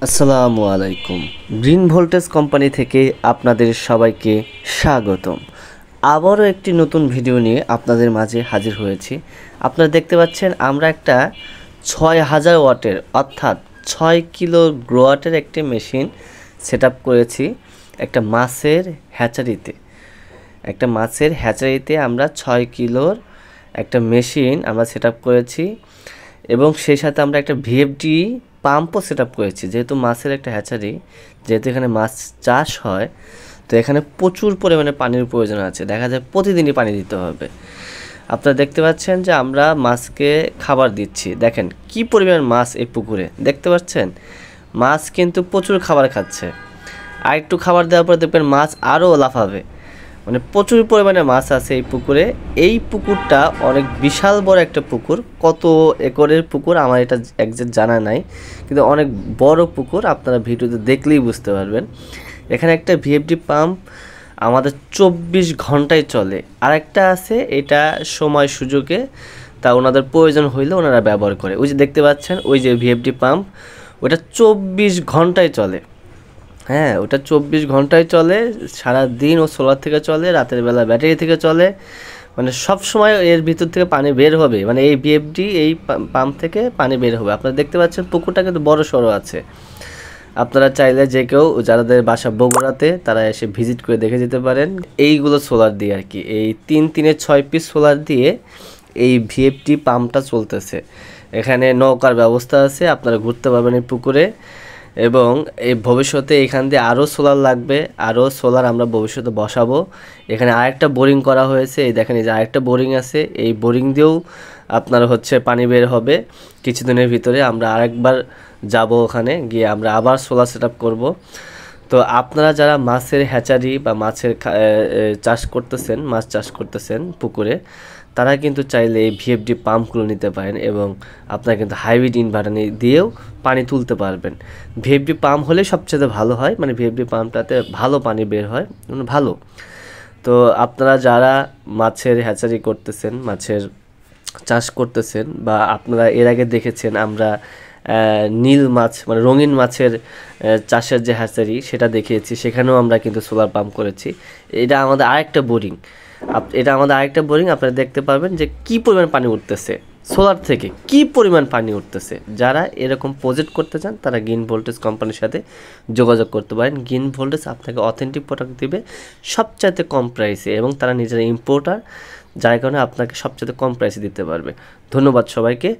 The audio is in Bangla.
আসসালামু আলাইকুম। গ্রিন ভোল্টেজ কোম্পানি থেকে আপনাদের সবাইকে স্বাগতম। আবারও একটি নতুন ভিডিও নিয়ে আপনাদের মাঝে হাজির হয়েছি। আপনারা দেখতে পাচ্ছেন আমরা একটা ৬০০০ ওয়াটের অর্থাৎ ৬ কিলো গ্রোয়াটের একটি মেশিন সেট আপ করেছি একটা মাছের হ্যাচারিতে আমরা ৬ কিলোর একটা মেশিন আমরা সেট আপ করেছি এবং সেই সাথে আমরা একটা ভিএফডি পাম্পও সেট আপ করেছি। যেহেতু মাছের একটা হ্যাচারি, যেহেতু এখানে মাছ চাষ হয়, তো এখানে প্রচুর পরিমাণে পানির প্রয়োজন আছে। দেখা যায় প্রতিদিনই পানি দিতে হবে। আপনারা দেখতে পাচ্ছেন যে আমরা মাছকে খাবার দিচ্ছি। দেখেন কি পরিমাণ মাছ এই পুকুরে দেখতে পাচ্ছেন। মাছ কিন্তু প্রচুর খাবার খাচ্ছে। আর একটু খাবার দেওয়ার পর দেখবেন মাছ আরও লাফাবে। মানে প্রচুর পরিমাণে মাছ আছে এই পুকুরে। এই পুকুরটা অনেক বিশাল বড় একটা পুকুর। কত একরের পুকুর আমার এটা একজ্যাক্ট জানা নাই, কিন্তু অনেক বড় পুকুর। আপনারা ভিডিওতে দেখলেই বুঝতে পারবেন। এখানে একটা ভিএফডি পাম্প আমাদের 24 ঘন্টায় চলে। আর একটা আছে, এটা সময় সুযোগে তা ওনাদের প্রয়োজন হইলে ওনারা ব্যবহার করে। ওই যে দেখতে পাচ্ছেন ওই যে ভিএফডি পাম্প, ওটা 24 ঘন্টায় চলে। হ্যাঁ, ওটা 24 ঘন্টায় চলে, সারা দিন ও সোলার থেকে চলে, রাতের বেলা ব্যাটারি থেকে চলে। মানে সব সময় এর ভিতর থেকে পানি বের হবে, মানে এই ভিএফডি এই পাম্প থেকে পানি বের হবে। আপনারা দেখতে পাচ্ছেন পুকুরটা কিন্তু বড় সড়ো আছে। আপনারা চাইলে যে কেউ যাদের বাসা বগুড়াতে তারা এসে ভিজিট করে দেখে যেতে পারেন। এইগুলো সোলার দিয়ে আর কি, এই 3 পিস সোলার দিয়ে এই ভিএফডি পাম্পটা চলতেছে। এখানে নৌকার ব্যবস্থা আছে, আপনারা ঘুরতে পারবেন এই পুকুরে। এবং এই ভবিষ্যতে এখান দিয়ে আরও সোলার লাগবে, আরও সোলার আমরা ভবিষ্যতে বসাবো। এখানে আরেকটা বোরিং করা হয়েছে, এই দেখেন এই যে আরেকটা বোরিং আছে। এই বোরিং দিয়েও আপনার পানি বের হবে। কিছুদিনের ভিতরে আমরা আরেকবার যাব, ওখানে গিয়ে আমরা আবার সোলার সেট আপ করবো। তো আপনারা যারা মাছের হ্যাচারি বা মাছের মাছ চাষ করতেছেন পুকুরে, তারা কিন্তু চাইলে এই ভিএফডি পাম্পগুলো নিতে পারেন এবং আপনারা কিন্তু হাইব্রিড ইনভার্টার দিয়েও পানি তুলতে পারবেন। ভিএফডি পাম্প হলে সবচেয়ে ভালো হয়, মানে ভিএফডি পাম্পটাতে ভালো পানি বের হয়, ভালো। তো আপনারা যারা মাছের হ্যাচারি করতেছেন, মাছের চাষ করতেছেন, বা আপনারা এর আগে দেখেছেন আমরা নীল মাছ মানে রঙিন মাছের চাষের যে হ্যাচারি সেটা দেখিয়েছি, সেখানেও আমরা কিন্তু সোলার পাম্প করেছি। এটা আমাদের আরেকটা বোরিং, আপনারা দেখতে পারবেন যে কি পরিমাণ পানি উঠতেছে সোলার থেকে, কি পরিমাণ পানি উঠতেছে। যারা এরকম প্রজেক্ট করতে চান তারা গ্রিন ভোল্টেজ কোম্পানির সাথে যোগাযোগ করতে পারেন। গ্রিন ভোল্টেজ আপনাকে অথেন্টিক প্রোডাক্ট দিবে সবচাইতে কম প্রাইসে, এবং তারা নিজেরা ইম্পোর্টার, যার কারণে আপনাকে সবচেয়ে কম প্রাইসে দিতে পারবে। ধন্যবাদ সবাইকে।